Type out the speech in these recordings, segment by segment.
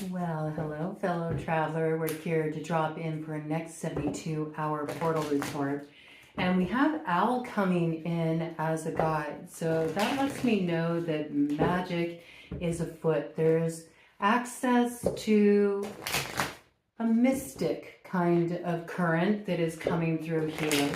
Well, hello, fellow traveler. We're here to drop in for a next 72-hour portal report. And we have Al coming in as a guide. So that lets me know that magic is afoot. There's access to a mystic kind of current that is coming through here.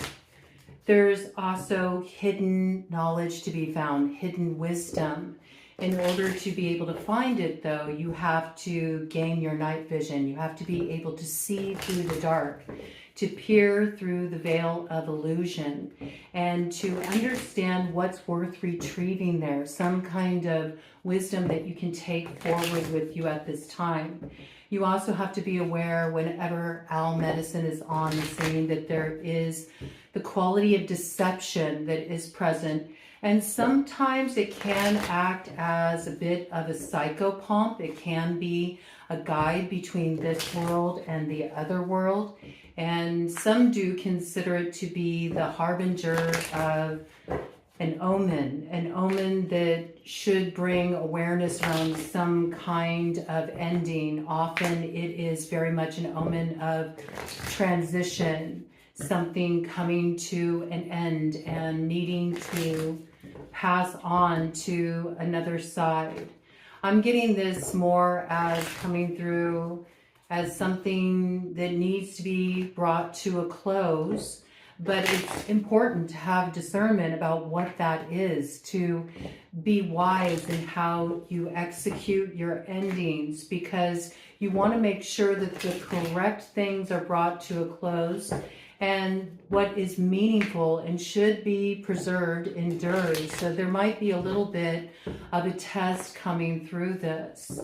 There's also hidden knowledge to be found, hidden wisdom. In order to be able to find it, though, you have to gain your night vision. You have to be able to see through the dark, to peer through the veil of illusion, and to understand what's worth retrieving there, some kind of wisdom that you can take forward with you at this time. You also have to be aware whenever Al medicine is on the scene that there is the quality of deception that is present. And sometimes it can act as a bit of a psychopomp. It can be a guide between this world and the other world. And some do consider it to be the harbinger of an omen that should bring awareness around some kind of ending. Often it is very much an omen of transition, something coming to an end and needing to pass on to another side. I'm getting this more as coming through as something that needs to be brought to a close, but it's important to have discernment about what that is, to be wise in how you execute your endings, because you want to make sure that the correct things are brought to a close and what is meaningful and should be preserved endures. So there might be a little bit of a test coming through this.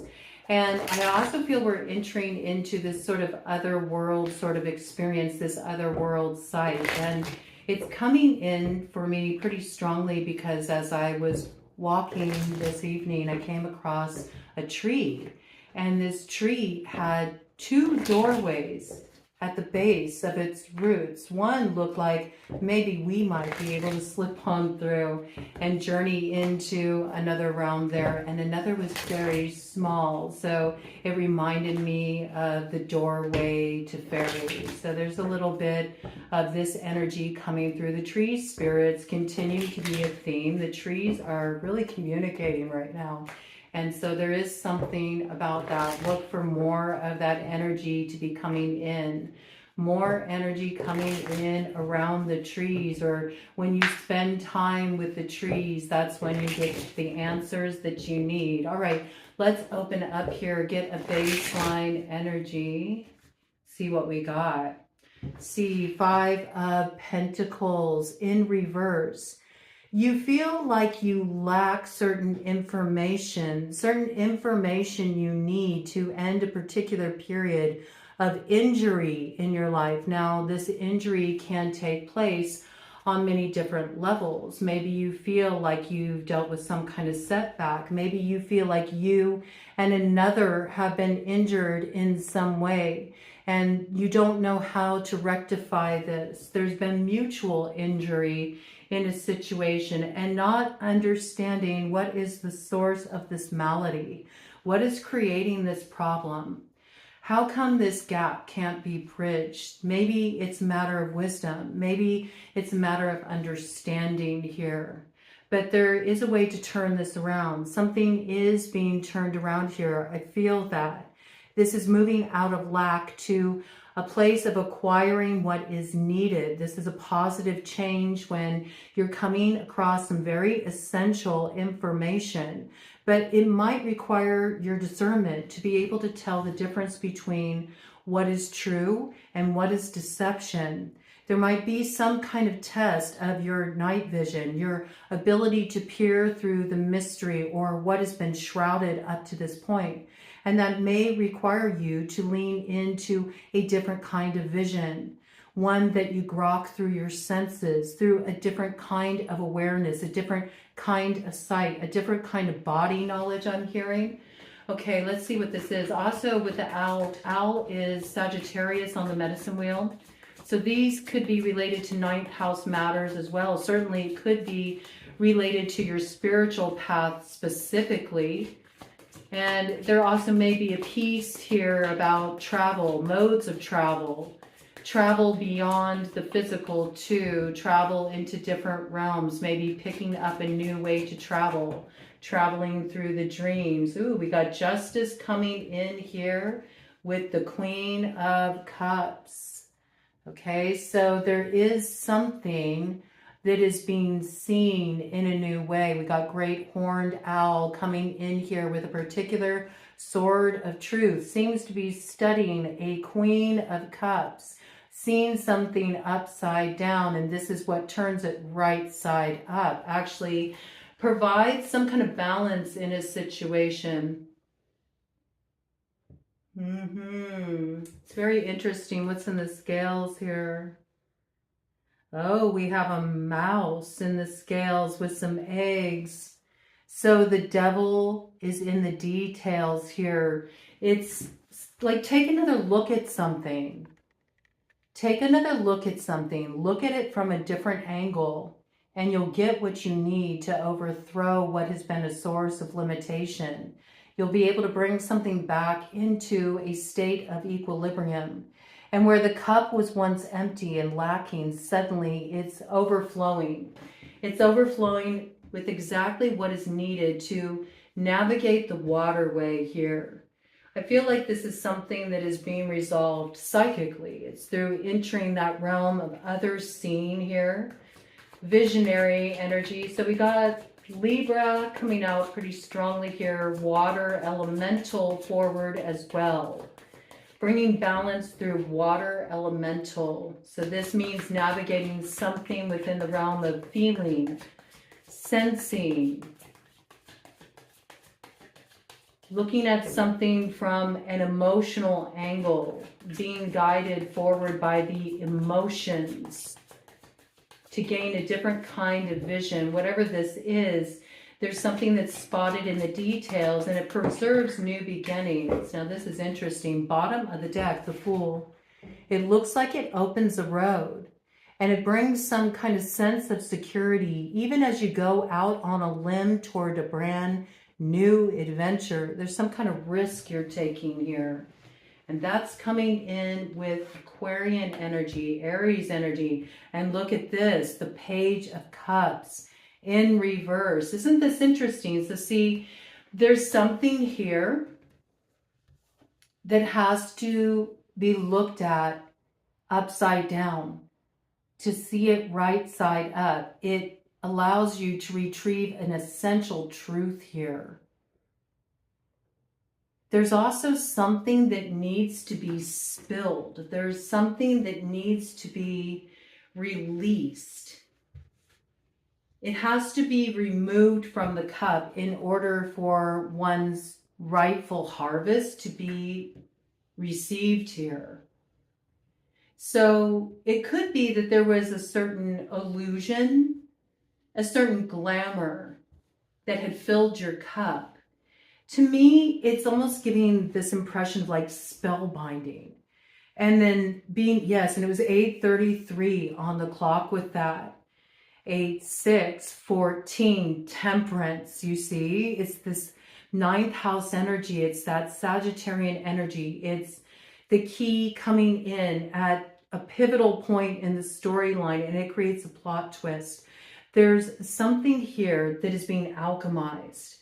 And I also feel we're entering into this sort of other world sort of experience, this other world sight. And it's coming in for me pretty strongly because as I was walking this evening, I came across a tree. And this tree had two doorways at the base of its roots. One looked like maybe we might be able to slip on through and journey into another realm there, and another was very small, so it reminded me of the doorway to fairies. So there's a little bit of this energy coming through. The tree spirits continue to be a theme. The trees are really communicating right now. And so there is something about that. Look for more of that energy to be coming in. More energy coming in around the trees, or when you spend time with the trees, that's when you get the answers that you need. All right, let's open up here, get a baseline energy, see what we got. See, 5 of Pentacles in reverse. You feel like you lack certain information you need to end a particular period of injury in your life. Now, this injury can take place on many different levels. Maybe you feel like you've dealt with some kind of setback. Maybe you feel like you and another have been injured in some way, and you don't know how to rectify this. There's been mutual injury in a situation and not understanding what is the source of this malady. What is creating this problem? How come this gap can't be bridged? Maybe it's a matter of wisdom. Maybe it's a matter of understanding here. But there is a way to turn this around. Something is being turned around here. I feel that. This is moving out of lack to a place of acquiring what is needed. This is a positive change when you're coming across some very essential information, but it might require your discernment to be able to tell the difference between what is true and what is deception. There might be some kind of test of your night vision, your ability to peer through the mystery or what has been shrouded up to this point. And that may require you to lean into a different kind of vision, one that you grok through your senses, through a different kind of awareness, a different kind of sight, a different kind of body knowledge I'm hearing. Okay, let's see what this is. Also with the owl, owl is Sagittarius on the medicine wheel. So these could be related to ninth house matters as well. Certainly it could be related to your spiritual path specifically. And there also may be a piece here about travel, modes of travel. Travel beyond the physical to travel into different realms, maybe picking up a new way to travel, traveling through the dreams. Ooh, we got justice coming in here with the Queen of Cups. Okay, so there is something that is being seen in a new way. We got great horned owl coming in here with a particular sword of truth. Seems to be studying a Queen of Cups, seeing something upside down, and this is what turns it right side up. Actually provides some kind of balance in a situation. It's very interesting. What's in the scales here? Oh, we have a mouse in the scales with some eggs. So the devil is in the details here. It's like, take another look at something. Take another look at something. Look at it from a different angle, and you'll get what you need to overthrow what has been a source of limitation. You'll be able to bring something back into a state of equilibrium. And where the cup was once empty and lacking, suddenly it's overflowing. It's overflowing with exactly what is needed to navigate the waterway here. I feel like this is something that is being resolved psychically. It's through entering that realm of others seeing here. Visionary energy. So we got Libra coming out pretty strongly here. Water elemental forward as well. Bringing balance through water elemental. So this means navigating something within the realm of feeling, sensing, looking at something from an emotional angle, being guided forward by the emotions to gain a different kind of vision. Whatever this is, there's something that's spotted in the details, and it preserves new beginnings. Now this is interesting. Bottom of the deck, the Fool. It looks like it opens a road, and it brings some kind of sense of security. Even as you go out on a limb toward a brand new adventure, there's some kind of risk you're taking here. And that's coming in with Aquarian energy, Aries energy. And look at this, the Page of Cups in reverse. Isn't this interesting? So see, there's something here that has to be looked at upside down to see it right side up. It allows you to retrieve an essential truth here. There's also something that needs to be spilled. There's something that needs to be released. It has to be removed from the cup in order for one's rightful harvest to be received here. So it could be that there was a certain illusion, a certain glamour that had filled your cup. To me, it's almost giving this impression of like spellbinding. And then being, yes, and it was 8:33 on the clock with that. 8, 6, 14, temperance, you see. It's this 9th house energy. It's that Sagittarian energy. It's the key coming in at a pivotal point in the storyline, and it creates a plot twist. There's something here that is being alchemized.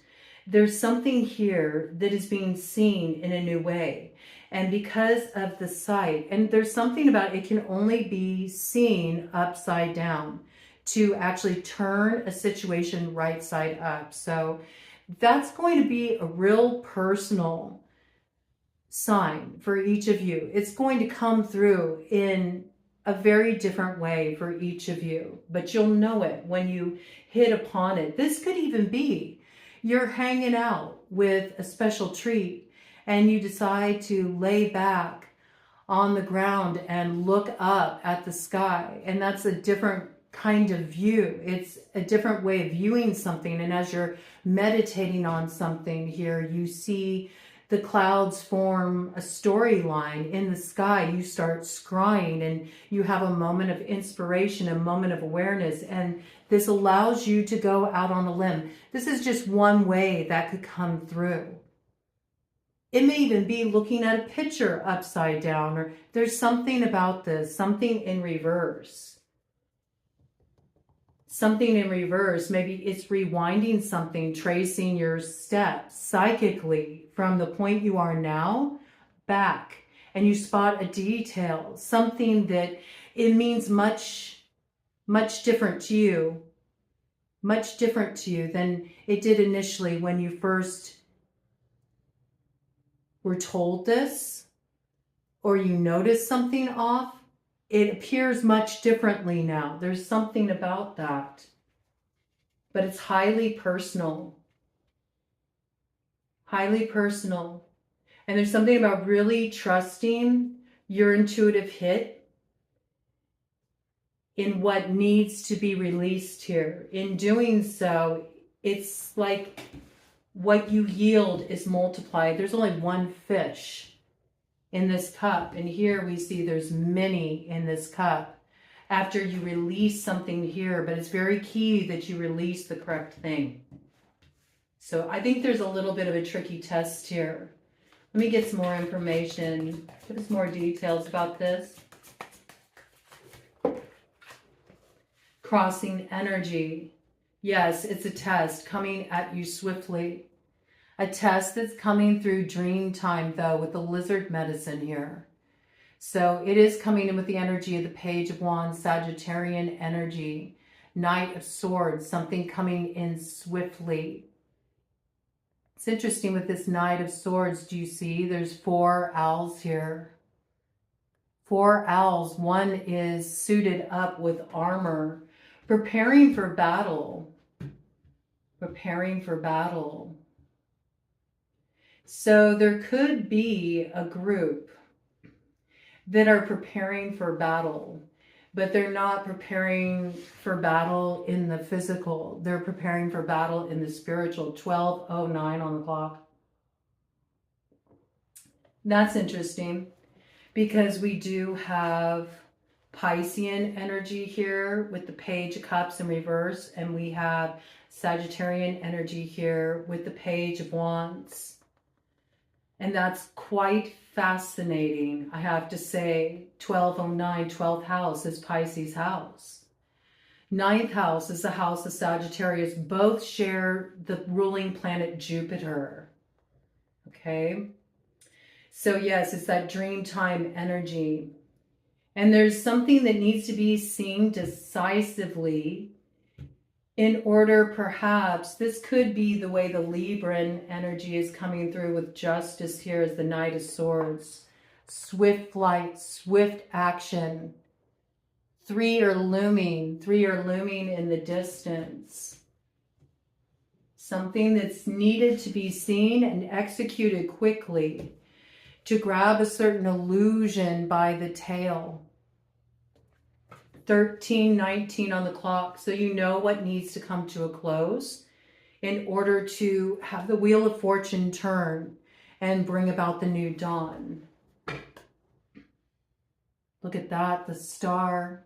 There's something here that is being seen in a new way. And because of the sight, and there's something about it can only be seen upside down to actually turn a situation right side up. So that's going to be a real personal sign for each of you. It's going to come through in a very different way for each of you, but you'll know it when you hit upon it. This could even be you're hanging out with a special treat and you decide to lay back on the ground and look up at the sky, and that's a different kind of view. It's a different way of viewing something. And as you're meditating on something here, you see the clouds form a storyline in the sky. You start scrying and you have a moment of inspiration, a moment of awareness. And this allows you to go out on a limb. This is just one way that could come through. It may even be looking at a picture upside down, or there's something about this, something in reverse. Something in reverse. Maybe it's rewinding something, tracing your steps psychically from the point you are now back. And you spot a detail, something that it means much different to you. Much different to you than it did initially when you first were told this, or you noticed something off. It appears much differently now. There's something about that, but it's highly personal. Highly personal. And there's something about really trusting your intuitive hit in what needs to be released here. In doing so, it's like what you yield is multiplied. There's only one fish in this cup, and here we see there's many in this cup after you release something here, but it's very key that you release the correct thing. So I think there's a little bit of a tricky test here. Let me get some more information, give us more details about this. Crossing energy. Yes, it's a test coming at you swiftly. A test that's coming through dream time, though, with the lizard medicine here. So it is coming in with the energy of the Page of Wands, Sagittarian energy, Knight of Swords, something coming in swiftly. It's interesting with this Knight of Swords. Do you see? There's 4 owls here. 4 owls. One is suited up with armor, preparing for battle. Preparing for battle. So there could be a group that are preparing for battle, but they're not preparing for battle in the physical. They're preparing for battle in the spiritual. 12:09 on the clock. That's interesting because we do have Piscean energy here with the Page of Cups in reverse, and we have Sagittarian energy here with the Page of Wands. And that's quite fascinating, I have to say. 12:09, 12th house is Pisces house. 9th house is the house of Sagittarius. Both share the ruling planet Jupiter. Okay? So yes, it's that dream time energy. And there's something that needs to be seen decisively in order, perhaps, this could be the way the Libran energy is coming through with justice here as the Knight of Swords. Swift flight, swift action. 3 are looming in the distance. Something that's needed to be seen and executed quickly to grab a certain illusion by the tail. 13:19 on the clock, so you know what needs to come to a close in order to have the Wheel of Fortune turn and bring about the new dawn. Look at that, the star.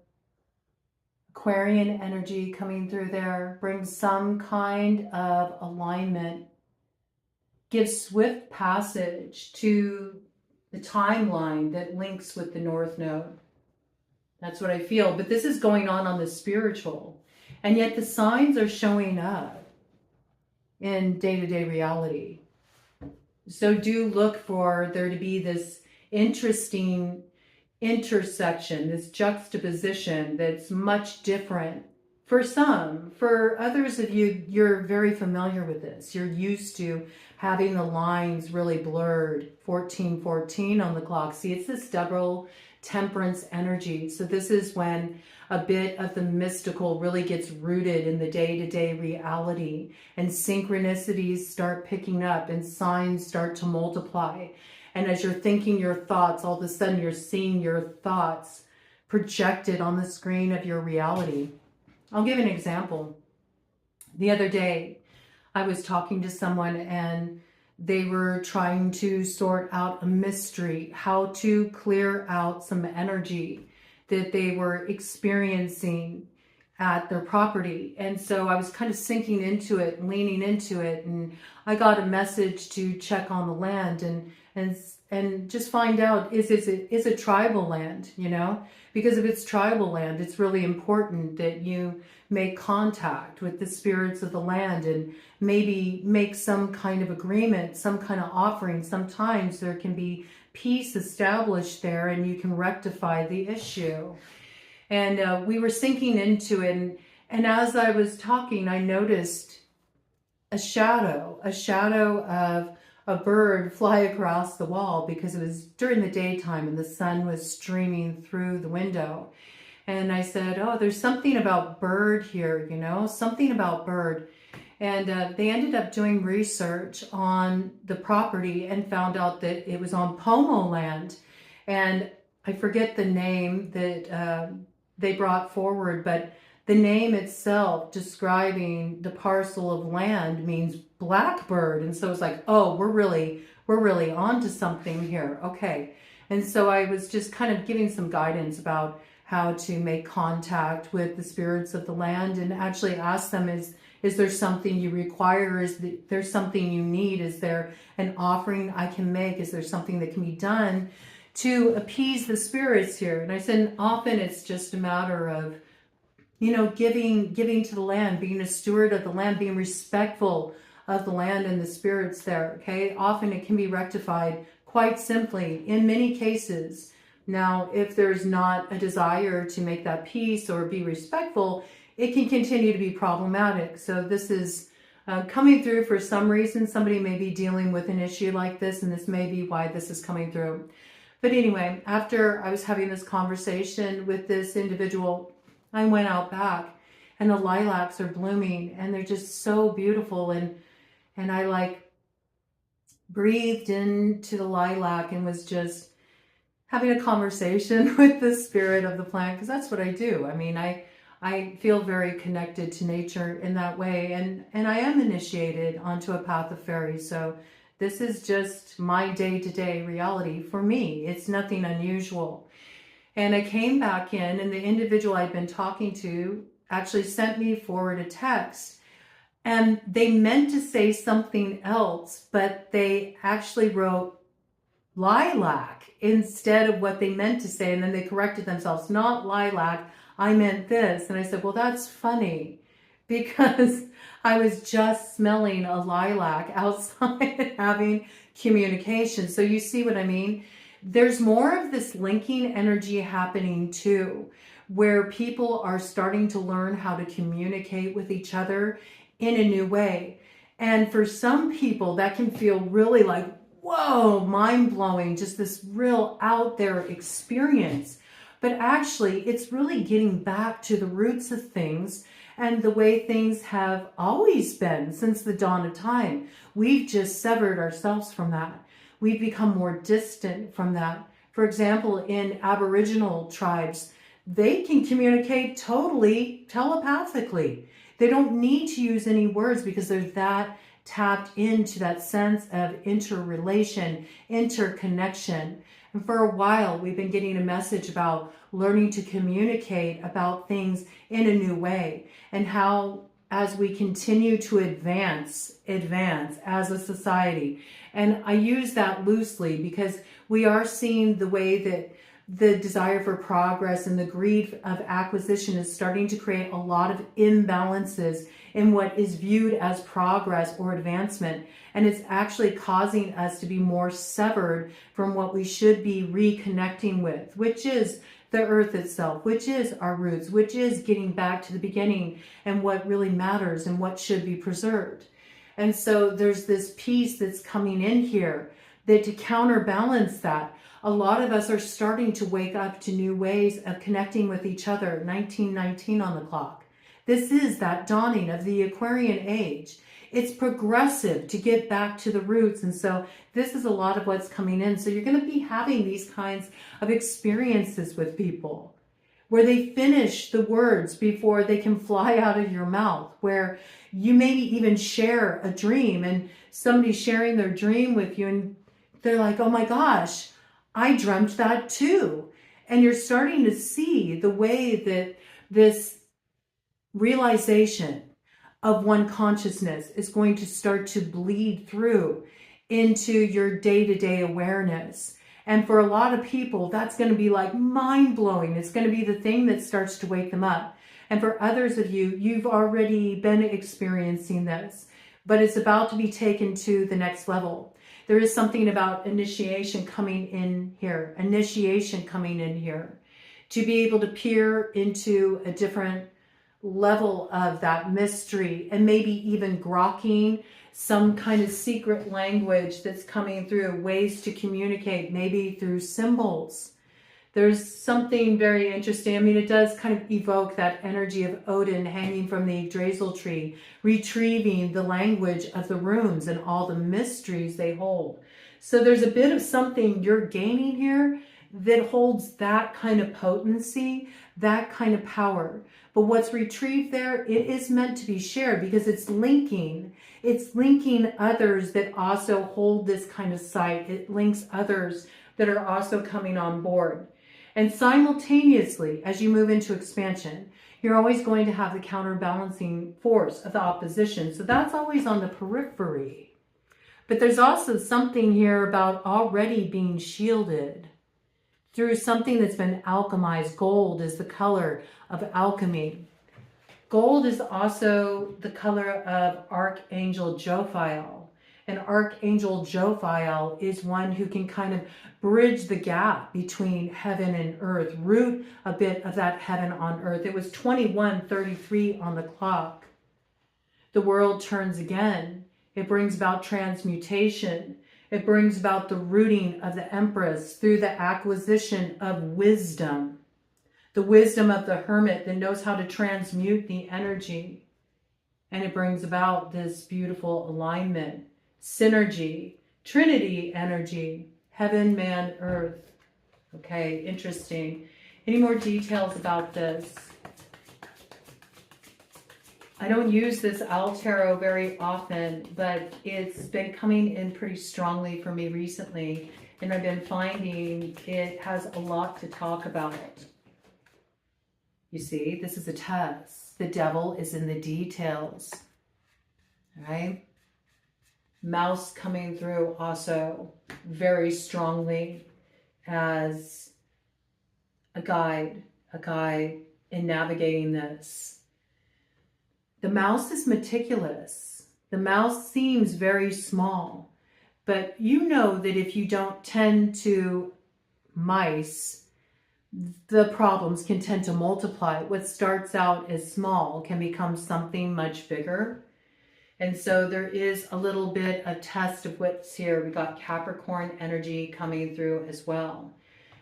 Aquarian energy coming through there brings some kind of alignment, gives swift passage to the timeline that links with the North Node. That's what I feel. But this is going on the spiritual. And yet the signs are showing up in day-to-day reality. So do look for there to be this interesting intersection, this juxtaposition that's much different for some. For others of you, you're very familiar with this. You're used to having the lines really blurred. 14:14 on the clock. See, it's this double Temperance energy. So this is when a bit of the mystical really gets rooted in the day-to-day reality, and synchronicities start picking up and signs start to multiply. And as you're thinking your thoughts, all of a sudden you're seeing your thoughts projected on the screen of your reality. I'll give an example. The other day, I was talking to someone and they were trying to sort out a mystery, how to clear out some energy that they were experiencing at their property. And so I was kind of sinking into it and leaning into it. And I got a message to check on the land and just find out, is it tribal land, you know? Because if it's tribal land, it's really important that you make contact with the spirits of the land and maybe make some kind of agreement, some kind of offering. Sometimes there can be peace established there and you can rectify the issue. And we were sinking into it. And as I was talking, I noticed a shadow of a bird fly across the wall, because it was during the daytime and the sun was streaming through the window. And I said, oh, there's something about bird here, you know, something about bird. And they ended up doing research on the property and found out that it was on Pomo land. And I forget the name that they brought forward, but the name itself describing the parcel of land means blackbird. And so it's like, oh, we're really onto something here. Okay. And so I was just kind of giving some guidance about how to make contact with the spirits of the land and actually ask them, is there something you require? Is there something you need? Is there an offering I can make? Is there something that can be done to appease the spirits here? And I said, often it's just a matter of, you know, giving to the land, being a steward of the land, being respectful of the land and the spirits there, okay? Often it can be rectified quite simply in many cases. Now, if there's not a desire to make that peace or be respectful, it can continue to be problematic. So this is coming through for some reason. Somebody may be dealing with an issue like this, and this may be why this is coming through. But anyway, after I was having this conversation with this individual, I went out back and the lilacs are blooming and they're just so beautiful. And I like breathed into the lilac and was just having a conversation with the spirit of the plant, because that's what I do. I mean, I feel very connected to nature in that way. And I am initiated onto a path of fairies. So this is just my day-to-day reality for me. It's nothing unusual. And I came back in, and the individual I'd been talking to actually sent me forward a text. And they meant to say something else, but they actually wrote lilac instead of what they meant to say. And then they corrected themselves, not lilac, I meant this. And I said, well, that's funny, because I was just smelling a lilac outside and having communication. So you see what I mean? There's more of this linking energy happening too, where people are starting to learn how to communicate with each other in a new way. And for some people that can feel really like, whoa, mind-blowing, just this real out there experience. But actually, it's really getting back to the roots of things and the way things have always been since the dawn of time. We've just severed ourselves from that. We've become more distant from that. For example, in Aboriginal tribes, they can communicate totally telepathically. They don't need to use any words because they're that tapped into that sense of interrelation, interconnection. And for a while, we've been getting a message about learning to communicate about things in a new way, and how as we continue to advance as a society. And I use that loosely because we are seeing the way that the desire for progress and the greed of acquisition is starting to create a lot of imbalances in what is viewed as progress or advancement. And it's actually causing us to be more severed from what we should be reconnecting with, which is the earth itself, which is our roots, which is getting back to the beginning and what really matters and what should be preserved. And so there's this piece that's coming in here that to counterbalance that, a lot of us are starting to wake up to new ways of connecting with each other. 1919 on the clock. This is that dawning of the Aquarian age. It's progressive to get back to the roots. And so this is a lot of what's coming in. So you're going to be having these kinds of experiences with people where they finish the words before they can fly out of your mouth, where you maybe even share a dream and somebody's sharing their dream with you and they're like, oh my gosh, I dreamt that too. And you're starting to see the way that this realization of one consciousness is going to start to bleed through into your day-to-day awareness. And for a lot of people, that's going to be like mind-blowing. It's going to be the thing that starts to wake them up. And for others of you, you've already been experiencing this, but it's about to be taken to the next level. There is something about initiation coming in here, to be able to peer into a different level of that mystery, and maybe even grokking some kind of secret language that's coming through, ways to communicate, maybe through symbols. There's something very interesting. I mean, it does kind of evoke that energy of Odin hanging from the Yggdrasil tree, retrieving the language of the runes and all the mysteries they hold. So there's a bit of something you're gaining here that holds that kind of potency, that kind of power. But what's retrieved there, it is meant to be shared, because it's linking others that also hold this kind of sight. It links others that are also coming on board. And simultaneously, as you move into expansion, you're always going to have the counterbalancing force of the opposition. So that's always on the periphery. But there's also something here about already being shielded through something that's been alchemized. Gold is the color of alchemy. Gold is also the color of Archangel Jophiel. And Archangel Jophiel is one who can kind of bridge the gap between heaven and earth, root a bit of that heaven on earth. It was 21:33 on the clock. The world turns again. It brings about transmutation. It brings about the rooting of the Empress through the acquisition of wisdom. The wisdom of the hermit that knows how to transmute the energy. And it brings about this beautiful alignment, synergy, Trinity energy, heaven, man, earth. Okay, interesting. Any more details about this? I don't use this Owl Tarot very often, but it's been coming in pretty strongly for me recently, and I've been finding it has a lot to talk about. You see, this is a test. The devil is in the details. All right? Mouse coming through also very strongly as a guide in navigating this. The mouse is meticulous. The mouse seems very small, but you know that if you don't tend to mice, the problems can tend to multiply. What starts out as small can become something much bigger. And so there is a little bit of test of what's here. We got Capricorn energy coming through as well.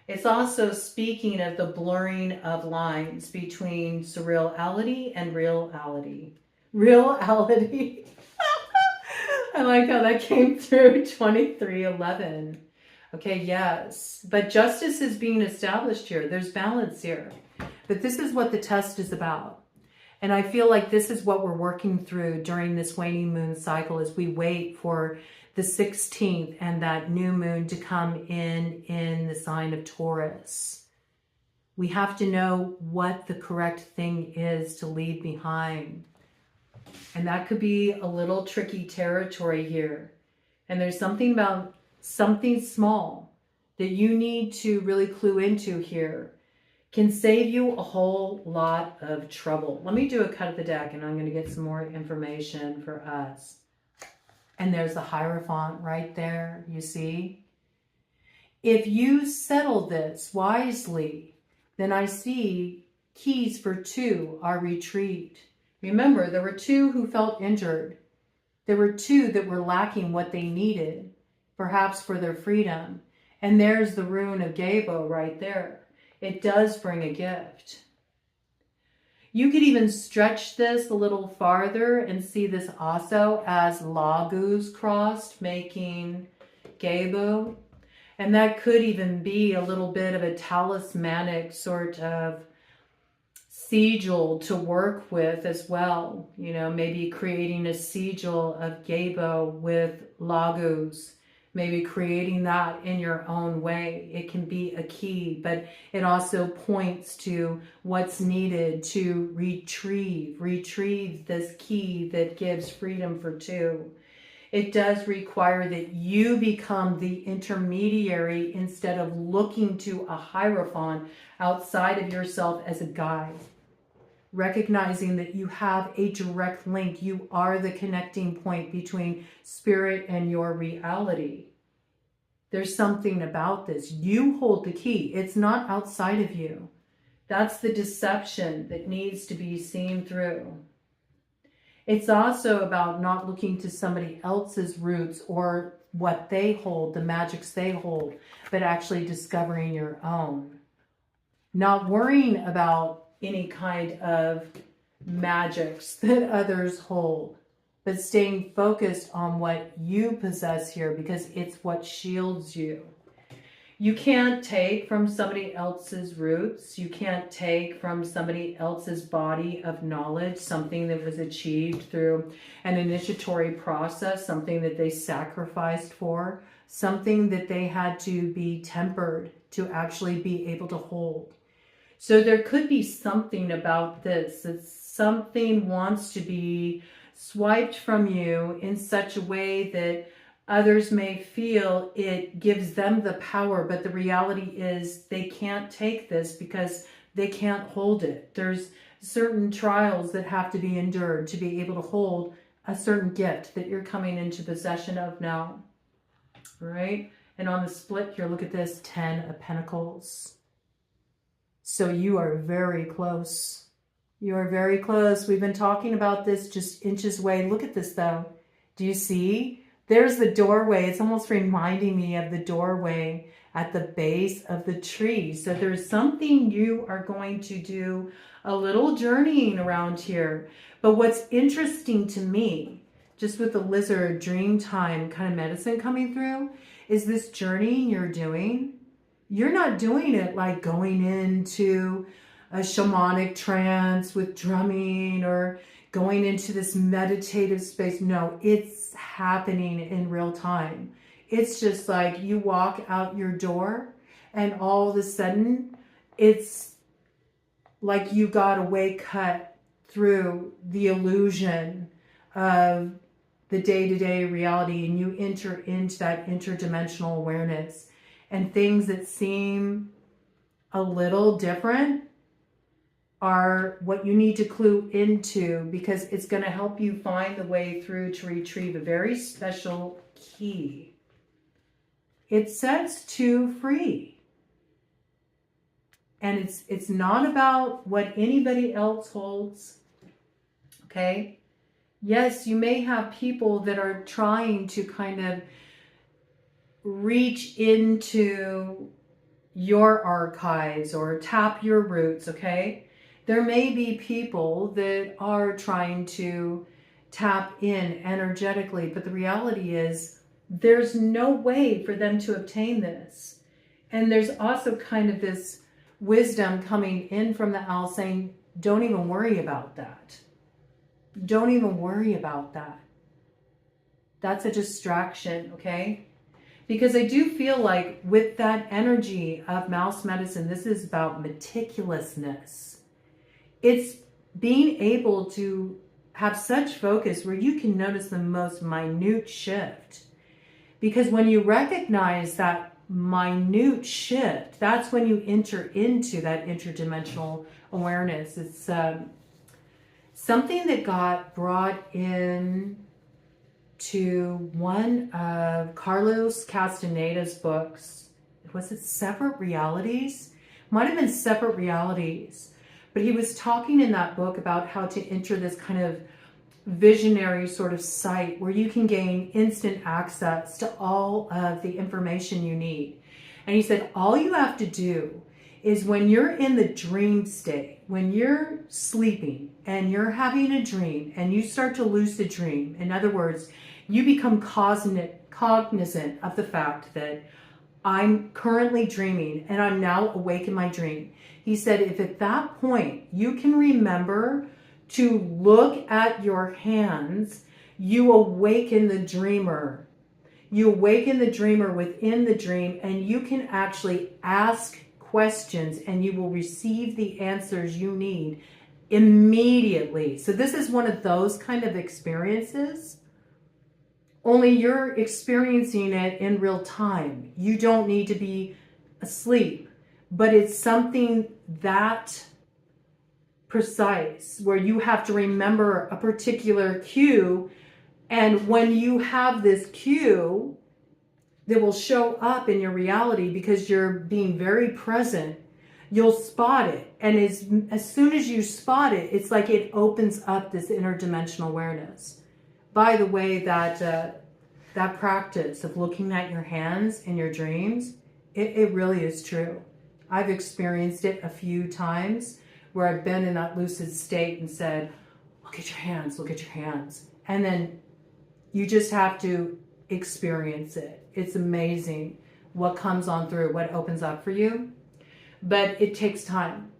It's also speaking of the blurring of lines between surreality and reality. Reality. I like how that came through, 23:11. Okay, yes. But justice is being established here. There's balance here. But this is what the test is about. And I feel like this is what we're working through during this waning moon cycle as we wait for the 16th and that new moon to come in the sign of Taurus. We have to know what the correct thing is to leave behind. And that could be a little tricky territory here. And there's something about something small that you need to really clue into here. Can save you a whole lot of trouble. Let me do a cut of the deck and I'm going to get some more information for us. And there's the Hierophant right there, you see? If you settle this wisely, then I see keys for 2 are retreat. Remember, there were 2 who felt injured. There were 2 that were lacking what they needed, perhaps for their freedom. And there's the rune of Gabo right there. It does bring a gift. You could even stretch this a little farther and see this also as Laguz crossed, making Gabo. And that could even be a little bit of a talismanic sort of sigil to work with as well. You know, maybe creating a sigil of Gabo with Laguz maybe creating that in your own way. It can be a key, but it also points to what's needed to retrieve this key that gives freedom for two. It does require that you become the intermediary instead of looking to a hierophant outside of yourself as a guide. Recognizing that you have a direct link. You are the connecting point between spirit and your reality. There's something about this. You hold the key. It's not outside of you. That's the deception that needs to be seen through. It's also about not looking to somebody else's roots or what they hold, the magics they hold, but actually discovering your own. Not worrying about any kind of magics that others hold, but staying focused on what you possess here because it's what shields you. You can't take from somebody else's roots. You can't take from somebody else's body of knowledge, something that was achieved through an initiatory process, something that they sacrificed for, something that they had to be tempered to actually be able to hold. So there could be something about this, that something wants to be swiped from you in such a way that others may feel it gives them the power, but the reality is they can't take this because they can't hold it. There's certain trials that have to be endured to be able to hold a certain gift that you're coming into possession of now. All right? And on the split here, look at this, 10 of Pentacles. So you are very close. You are very close. We've been talking about this just inches away. Look at this though. Do you see? There's the doorway. It's almost reminding me of the doorway at the base of the tree. So there's something you are going to do a little journeying around here. But what's interesting to me, just with the lizard dream time kind of medicine coming through, is this journey you're doing. You're not doing it like going into a shamanic trance with drumming or going into this meditative space. No, it's happening in real time. It's just like you walk out your door and all of a sudden it's like you got a way cut through the illusion of the day-to-day reality and you enter into that interdimensional awareness, and things that seem a little different are what you need to clue into, because it's going to help you find the way through to retrieve a very special key. It sets two free. And it's not about what anybody else holds. Okay? Yes, you may have people that are trying to kind of reach into your archives or tap your roots, okay? There may be people that are trying to tap in energetically, but the reality is there's no way for them to obtain this. And there's also kind of this wisdom coming in from the owl saying, don't even worry about that. Don't even worry about that. That's a distraction, okay? Because I do feel like with that energy of mouse medicine, this is about meticulousness. It's being able to have such focus where you can notice the most minute shift. Because when you recognize that minute shift, that's when you enter into that interdimensional awareness. It's something that got brought in to one of Carlos Castaneda's books. Was it Separate Realities? Might have been Separate Realities. But he was talking in that book about how to enter this kind of visionary sort of site where you can gain instant access to all of the information you need. And he said, all you have to do is when you're in the dream state, when you're sleeping and you're having a dream and you start to lucid dream, in other words, you become cognizant of the fact that I'm currently dreaming and I'm now awake in my dream. He said, if at that point you can remember to look at your hands, you awaken the dreamer. You awaken the dreamer within the dream, and you can actually ask questions and you will receive the answers you need immediately. So this is one of those kind of experiences, only you're experiencing it in real time. You don't need to be asleep, but it's something that precise where you have to remember a particular cue. And when you have this cue that will show up in your reality because you're being very present, you'll spot it. And as soon as you spot it, it's like it opens up this interdimensional awareness. By the way, that practice of looking at your hands in your dreams, it really is true. I've experienced it a few times where I've been in that lucid state and said, look at your hands, look at your hands. And then you just have to experience it. It's amazing what comes on through, what opens up for you. But it takes time.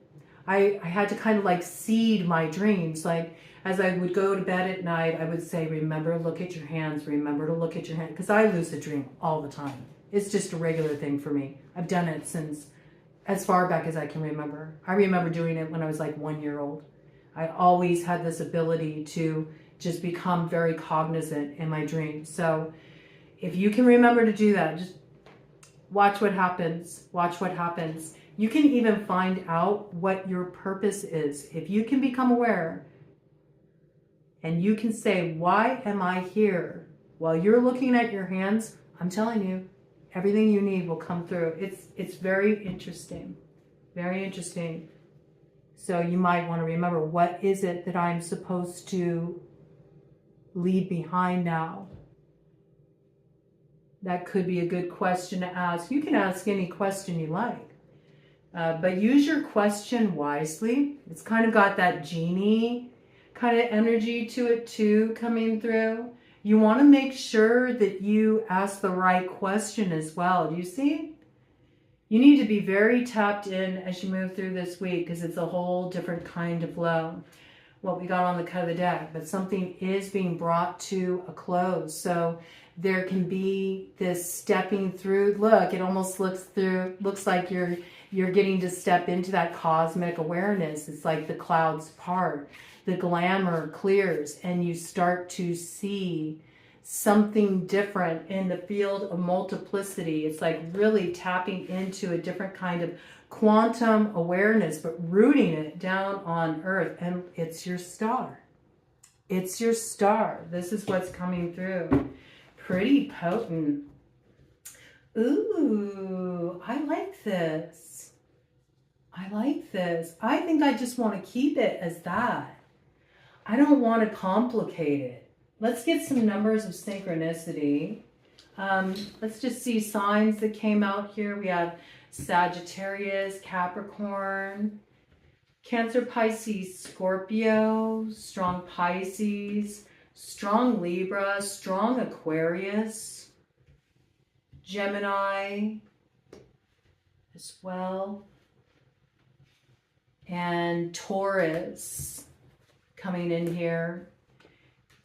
I had to kind of like seed my dreams. Like as I would go to bed at night, I would say, remember, look at your hands, remember to look at your hands. Because I lucid dream all the time. It's just a regular thing for me. I've done it since as far back as I can remember. I remember doing it when I was like 1 year old. I always had this ability to just become very cognizant in my dreams. So if you can remember to do that, just watch what happens. Watch what happens. You can even find out what your purpose is. If you can become aware and you can say, why am I here? While you're looking at your hands, I'm telling you, everything you need will come through. It's very interesting. Very interesting. So you might want to remember, what is it that I'm supposed to leave behind now? That could be a good question to ask. You can ask any question you like. But use your question wisely. It's kind of got that genie kind of energy to it too, coming through. You want to make sure that you ask the right question as well. Do you see? You need to be very tapped in as you move through this week, because it's a whole different kind of flow. What we got on the cut of the deck, but something is being brought to a close. So there can be this stepping through. Look, it almost looks like you're getting to step into that cosmic awareness. It's like the clouds part, the glamour clears, and you start to see something different in the field of multiplicity. It's like really tapping into a different kind of quantum awareness, but rooting it down on earth. And it's your star. It's your star. This is what's coming through. Pretty potent. Ooh, I like this. I like this. I think I just want to keep it as that. I don't want to complicate it. Let's get some numbers of synchronicity. Let's just see signs that came out here. We have Sagittarius, Capricorn, Cancer, Pisces, Scorpio, strong Pisces, strong Libra, strong Aquarius, Gemini as well, and Taurus coming in here.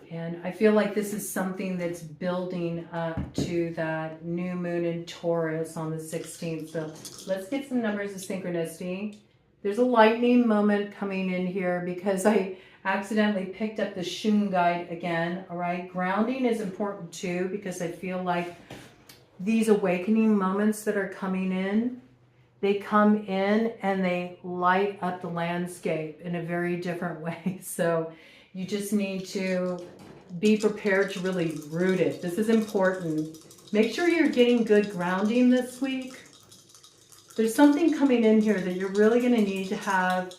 And I feel like this is something that's building up to that new moon in Taurus on the 16th. So let's get some numbers of synchronicity. There's a lightning moment coming in here because I accidentally picked up the Shun guide again. All right. Grounding is important too, because I feel like these awakening moments that are coming in, they come in and they light up the landscape in a very different way. So you just need to be prepared to really root it. This is important. Make sure you're getting good grounding this week. There's something coming in here that you're really going to need to have,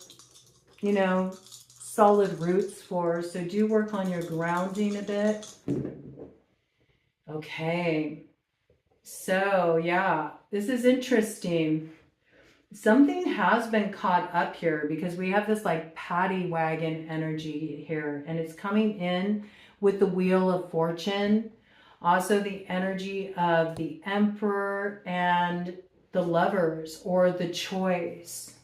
you know, solid roots for. So do work on your grounding a bit. Okay. So yeah, this is interesting. Something has been caught up here because we have this like paddy wagon energy here, and it's coming in with the Wheel of Fortune. Also the energy of the Emperor and the Lovers, or the Choice.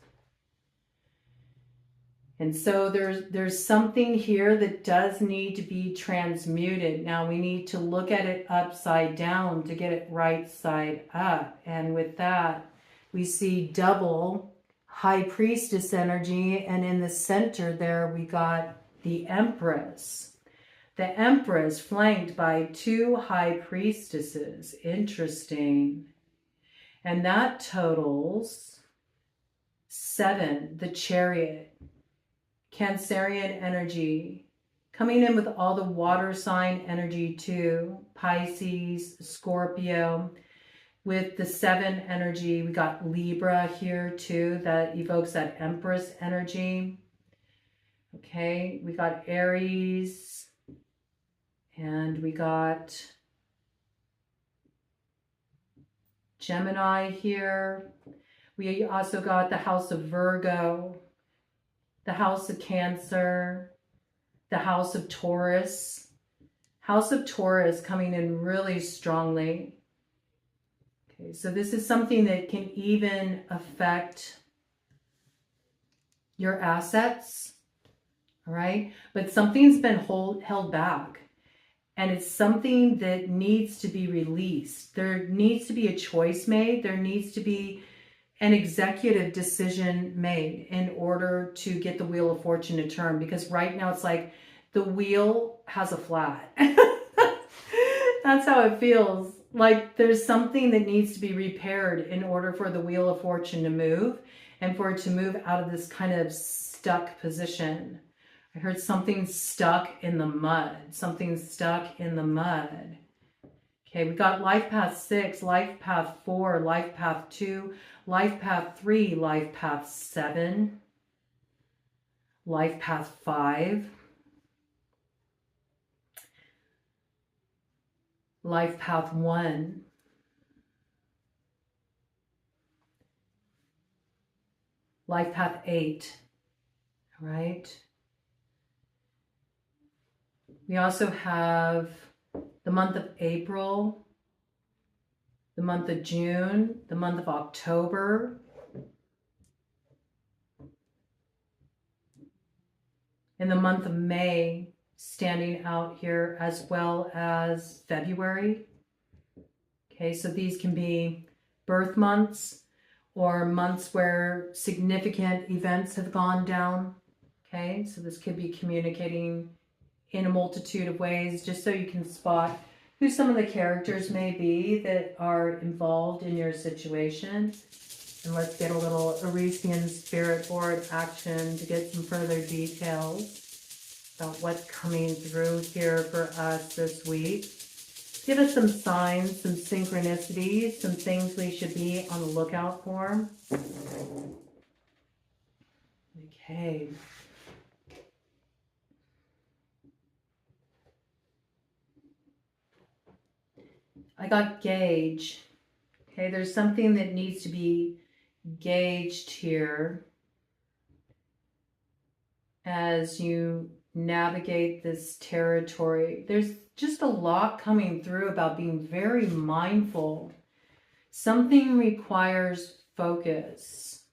And so there's something here that does need to be transmuted. Now we need to look at it upside down to get it right side up. And with that, we see double High Priestess energy. And in the center there, we got the Empress. The Empress flanked by 2 High Priestesses. Interesting. And that totals 7, the Chariot. Cancerian energy, coming in with all the water sign energy too, Pisces, Scorpio. With the 7 energy, we got Libra here too, that evokes that Empress energy. Okay, we got Aries, and we got Gemini here. We also got the house of Virgo, the house of Cancer, the house of Taurus. House of Taurus coming in really strongly. Okay, so this is something that can even affect your assets, all right? But something's been held back, and it's something that needs to be released. There needs to be a choice made. There needs to be an executive decision made in order to get the Wheel of Fortune to turn, because right now it's like the wheel has a flat. That's how it feels. Like there's something that needs to be repaired in order for the Wheel of Fortune to move, and for it to move out of this kind of stuck position. I heard something stuck in the mud. Something stuck in the mud. Okay, we got life path 6, life path 4, life path 2, life path 3, life path 7, life path 5, life path 1, life path 8, all right? We also have the month of April, the month of June, the month of October, and the month of May standing out here, as well as February. Okay, so these can be birth months or months where significant events have gone down. Okay, so this could be communicating in a multitude of ways, just so you can spot who some of the characters may be that are involved in your situation. And let's get a little ERISIAN Spirit Board action to get some further details about what's coming through here for us this week. Give us some signs, some synchronicities, some things we should be on the lookout for. Okay. I got gauge. Okay, there's something that needs to be gauged here as you navigate this territory. There's just a lot coming through about being very mindful. Something requires focus.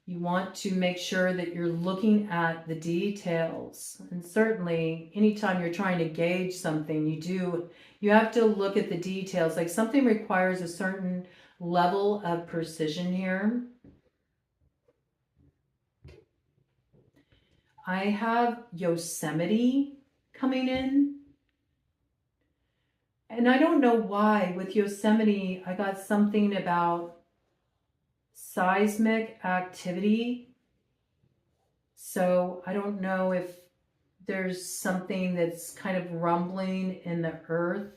You want to make sure that you're looking at the details. And certainly, anytime you're trying to gauge something, you have to look at the details. Like something requires a certain level of precision here. I have Yosemite coming in. And I don't know why with Yosemite, I got something about seismic activity. So I don't know if there's something that's kind of rumbling in the earth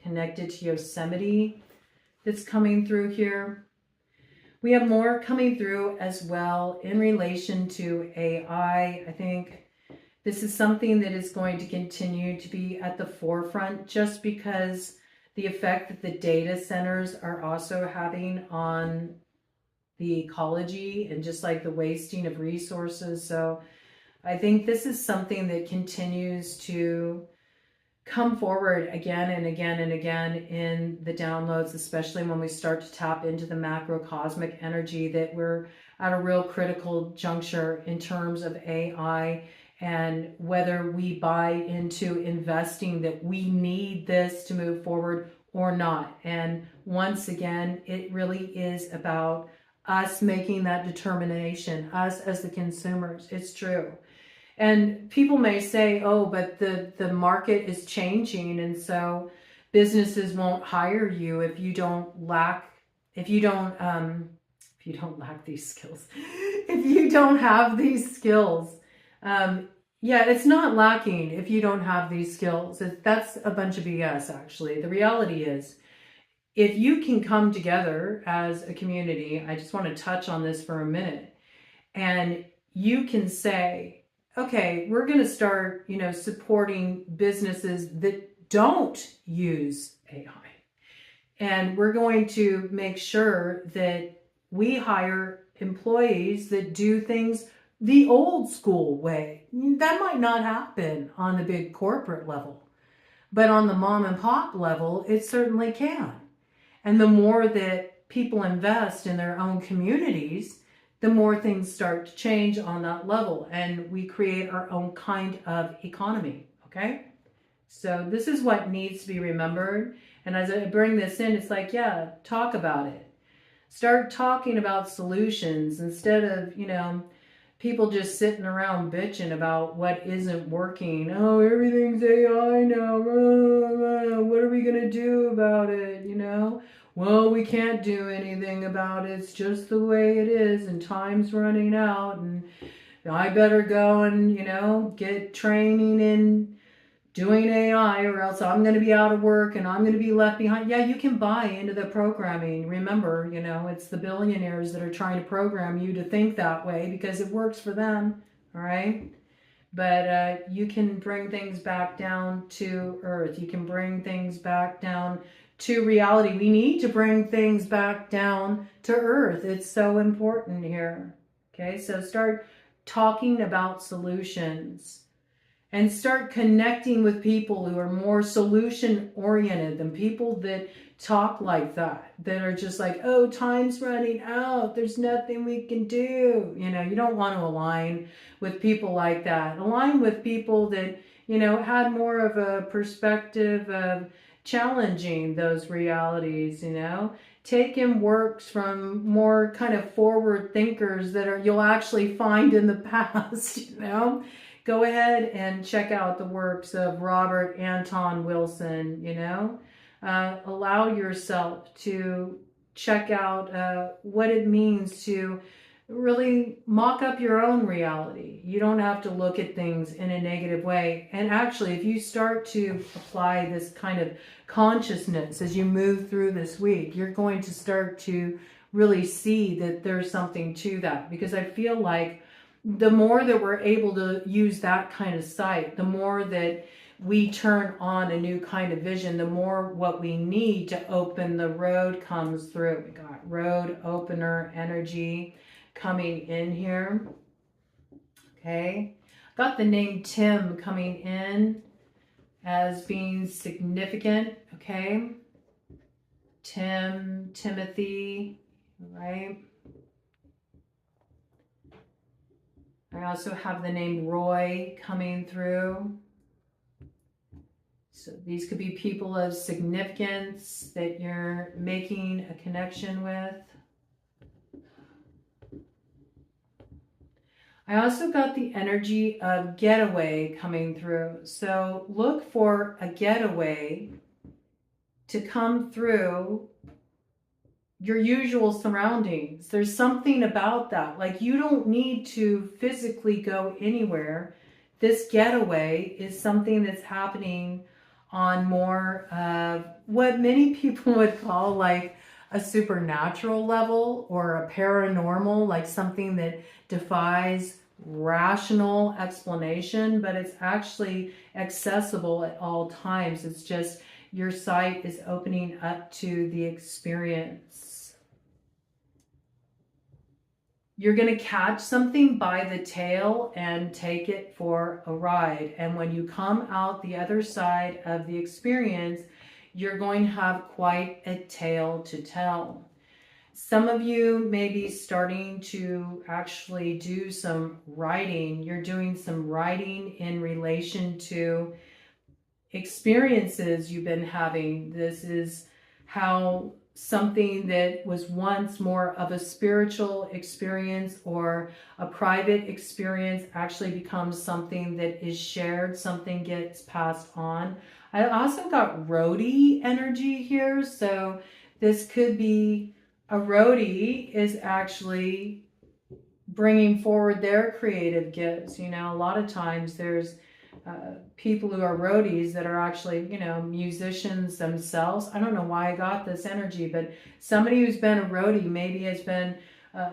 connected to Yosemite that's coming through here. We have more coming through as well in relation to AI. I think this is something that is going to continue to be at the forefront, just because the effect that the data centers are also having on the ecology and just like the wasting of resources. So I think this is something that continues to come forward again and again and again in the downloads, especially when we start to tap into the macrocosmic energy that we're at a real critical juncture in terms of AI and whether we buy into investing that we need this to move forward or not. And once again, it really is about us making that determination, us as the consumers. It's true. And people may say, oh, but the market is changing, and so businesses won't hire you if you don't lack these skills. If you don't have these skills. Yeah, it's not lacking if you don't have these skills. That's a bunch of BS, actually. The reality is, if you can come together as a community, I just want to touch on this for a minute, and you can say, okay, we're going to start, supporting businesses that don't use AI. And we're going to make sure that we hire employees that do things the old school way. That might not happen on the big corporate level, but on the mom and pop level, it certainly can. And the more that people invest in their own communities, the more things start to change on that level, and we create our own kind of economy, okay? So this is what needs to be remembered. And as I bring this in, it's like, yeah, talk about it. Start talking about solutions instead of, people just sitting around bitching about what isn't working. Oh, everything's AI now. What are we going to do about it? Well, we can't do anything about it. It's just the way it is, and time's running out, and I better go and, get training in doing AI, or else I'm going to be out of work and I'm going to be left behind. Yeah, you can buy into the programming. Remember, it's the billionaires that are trying to program you to think that way because it works for them, all right? But you can bring things back down to earth. You can bring things back down to reality. We need to bring things back down to earth. It's so important here, okay? So start talking about solutions. And start connecting with people who are more solution-oriented than people that talk like that are just like, oh, time's running out. There's nothing we can do. You don't want to align with people like that. Align with people that, had more of a perspective of challenging those realities, Take in works from more kind of forward thinkers that you'll actually find in the past, Go ahead and check out the works of Robert Anton Wilson, Allow yourself to check out what it means to really mock up your own reality. You don't have to look at things in a negative way. And actually, if you start to apply this kind of consciousness as you move through this week, you're going to start to really see that there's something to that. Because I feel like the more that we're able to use that kind of sight, the more that we turn on a new kind of vision, the more what we need to open the road comes through. We got road opener energy coming in here. Okay. Got the name Tim coming in as being significant. Okay. Tim, Timothy, right? I also have the name Roy coming through. So these could be people of significance that you're making a connection with. I also got the energy of getaway coming through. So look for a getaway to come through your usual surroundings. There's something about that. Like, you don't need to physically go anywhere. This getaway is something that's happening on more of what many people would call like a supernatural level or a paranormal, like something that defies rational explanation, but it's actually accessible at all times. It's just your sight is opening up to the experience. You're going to catch something by the tail and take it for a ride. And when you come out the other side of the experience, you're going to have quite a tale to tell. Some of you may be starting to actually do some writing. You're doing some writing in relation to experiences you've been having. This is how something that was once more of a spiritual experience or a private experience actually becomes something that is shared, something gets passed on. I also got roadie energy here, so this could be a roadie is actually bringing forward their creative gifts. You know, a lot of times there's people who are roadies that are actually, you know, musicians themselves. I don't know why I got this energy, but somebody who's been a roadie maybe has been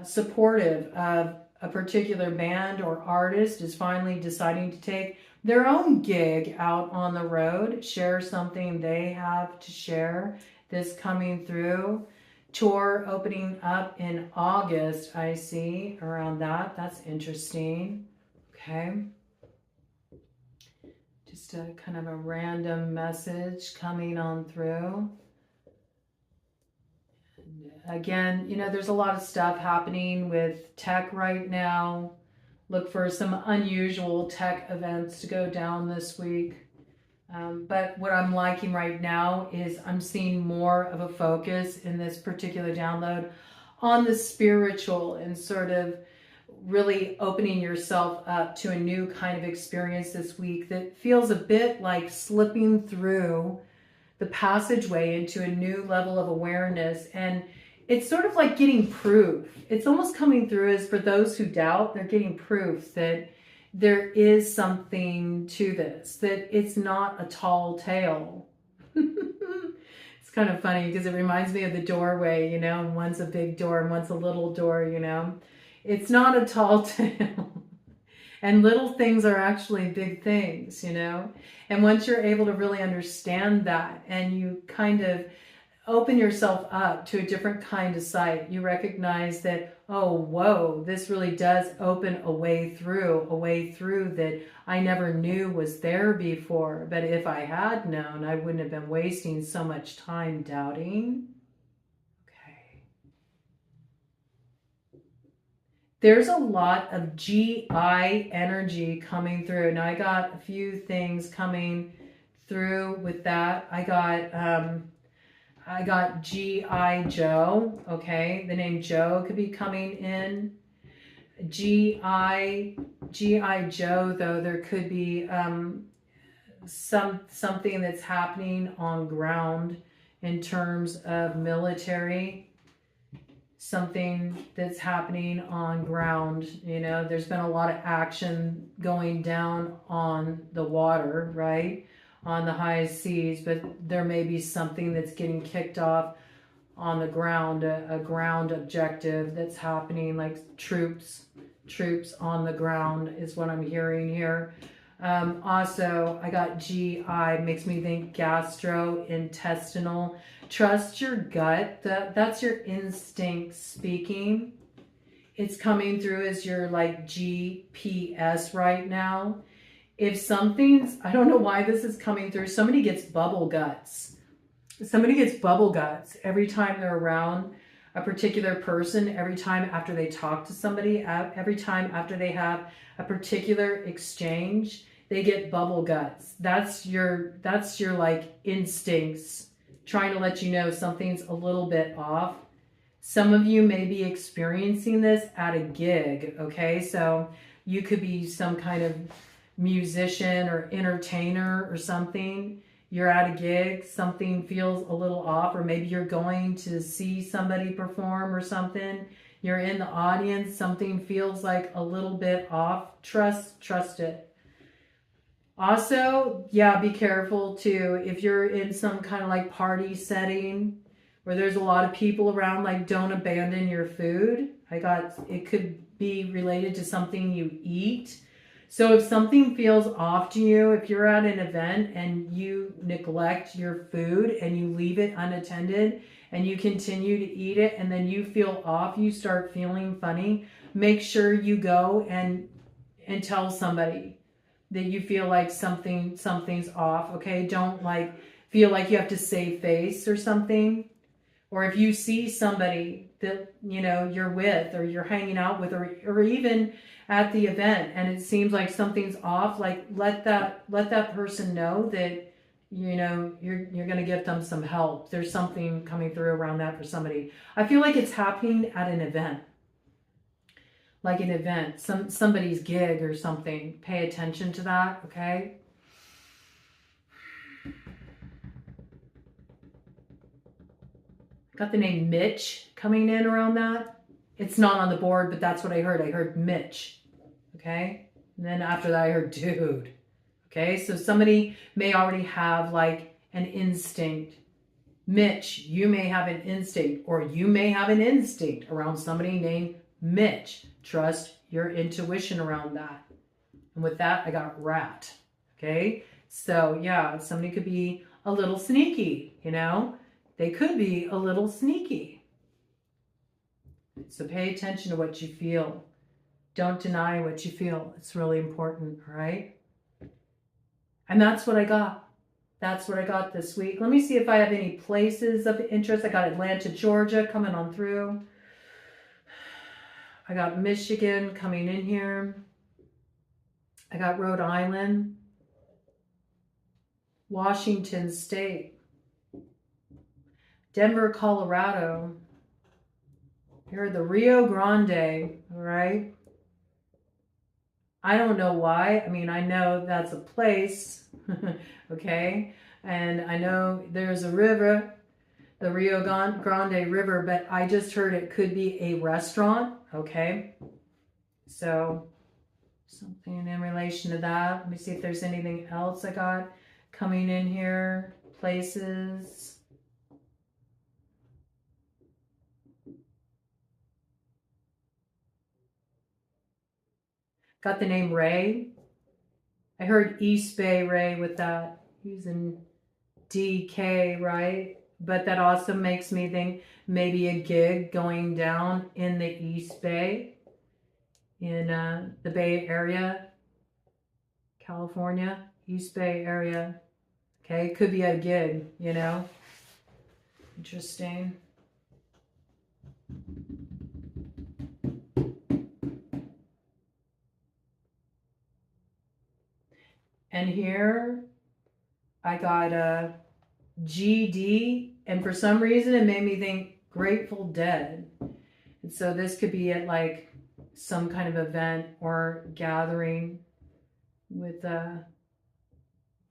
supportive of a particular band or artist is finally deciding to take their own gig out on the road, share something they have to share. This coming through. Tour opening up in August, I see, around that. That's interesting. Okay. Just a kind of a random message coming on through. And again, you know, there's a lot of stuff happening with tech right now. Look for some unusual tech events to go down this week. But what I'm liking right now is I'm seeing more of a focus in this particular download on the spiritual and sort of really opening yourself up to a new kind of experience this week that feels a bit like slipping through the passageway into a new level of awareness. And it's sort of like getting proof. It's almost coming through as for those who doubt, they're getting proof that there is something to this, that it's not a tall tale. It's kind of funny because it reminds me of the doorway, you know, and one's a big door and one's a little door, you know. It's not a tall tale. And little things are actually big things, you know. And once you're able to really understand that and you kind of open yourself up to a different kind of sight, you recognize that, oh, whoa, this really does open a way through that I never knew was there before. But if I had known, I wouldn't have been wasting so much time doubting. Okay. There's a lot of GI energy coming through. Now, I got a few things coming through with that. I got G.I. Joe, okay? The name Joe could be coming in. G.I. Joe, though, there could be something that's happening on ground in terms of military. Something that's happening on ground, you know? There's been a lot of action going down on the water, right? On the high seas, but there may be something that's getting kicked off on the ground, a ground objective that's happening, like troops on the ground is what I'm hearing here. Also, I got GI, makes me think gastrointestinal. Trust your gut. That's your instinct speaking. It's coming through as your like GPS right now. If something's, I don't know why this is coming through, somebody gets bubble guts. Somebody gets bubble guts every time they're around a particular person, every time after they talk to somebody, every time after they have a particular exchange, they get bubble guts. That's your like instincts trying to let you know something's a little bit off. Some of you may be experiencing this at a gig, okay? So you could be some kind of musician or entertainer or something. You're at a gig, something feels a little off, or maybe you're going to see somebody perform or something. You're in the audience, something feels like a little bit off. Trust it. Also, yeah, be careful too. If you're in some kind of like party setting where there's a lot of people around, like don't abandon your food. It could be related to something you eat. So if something feels off to you, if you're at an event and you neglect your food and you leave it unattended and you continue to eat it and then you feel off, you start feeling funny, make sure you go and tell somebody that you feel like something's off, okay? Don't like feel like you have to save face or something. Or if you see somebody that, you know, you're with or you're hanging out with, or even at the event, and it seems like something's off, like let that person know that, you know, you're going to give them some help. There's something coming through around that for somebody. I feel like it's happening at an event. Like an event, somebody's gig or something. Pay attention to that, okay? Got the name Mitch coming in around that. It's not on the board, but that's what I heard. I heard Mitch, okay? And then after that, I heard dude, okay? So somebody may already have like an instinct. Mitch, you may have an instinct, or you may have an instinct around somebody named Mitch. Trust your intuition around that. And with that, I got rat, okay? So yeah, somebody could be a little sneaky, you know? They could be a little sneaky. So pay attention to what you feel. Don't deny what you feel. It's really important, all right? And that's what I got. That's what I got this week. Let me see if I have any places of interest. I got Atlanta, Georgia coming on through. I got Michigan coming in here. I got Rhode Island. Washington State. Denver, Colorado. Here, the Rio Grande, all right? I don't know why. I mean, I know that's a place, okay? And I know there's a river, the Rio Grande River, but I just heard it could be a restaurant, okay? So, something in relation to that. Let me see if there's anything else I got coming in here. Places. Got the name Ray. I heard East Bay Ray with that. Using DK, right? But that also makes me think maybe a gig going down in the East Bay, in the Bay Area, California, East Bay area. Okay, could be a gig, you know. Interesting. And here I got a GD, and for some reason it made me think Grateful Dead. And so this could be at like some kind of event or gathering with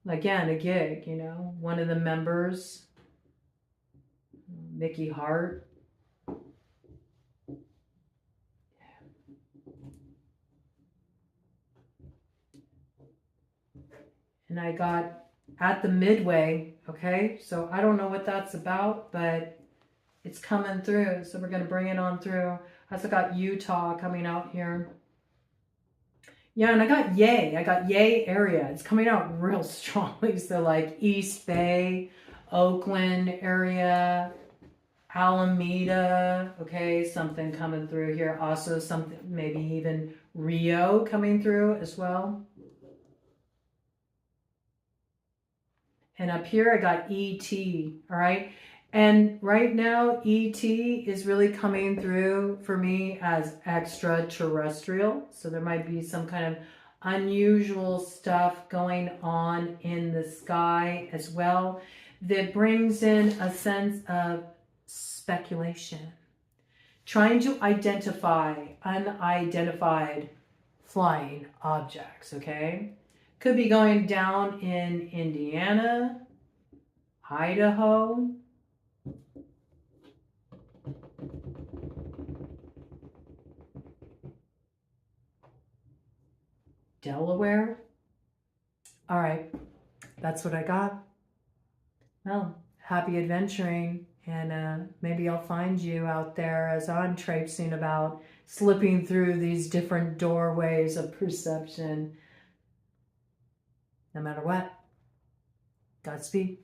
again, a gig, you know, one of the members, Mickey Hart. And I got at the Midway, okay? So I don't know what that's about, but it's coming through. So we're going to bring it on through. I also got Utah coming out here. Yeah, and I got Yay. I got Yay area. It's coming out real strongly. So like East Bay, Oakland area, Alameda, okay? Something coming through here. Also something, maybe even Rio coming through as well. And up here, I got ET, all right? And right now, ET is really coming through for me as extraterrestrial. So there might be some kind of unusual stuff going on in the sky as well that brings in a sense of speculation. Trying to identify unidentified flying objects, okay? Could be going down in Indiana, Idaho, Delaware. All right, that's what I got. Well, happy adventuring, and maybe I'll find you out there as I'm traipsing about, slipping through these different doorways of perception. No matter what, Godspeed.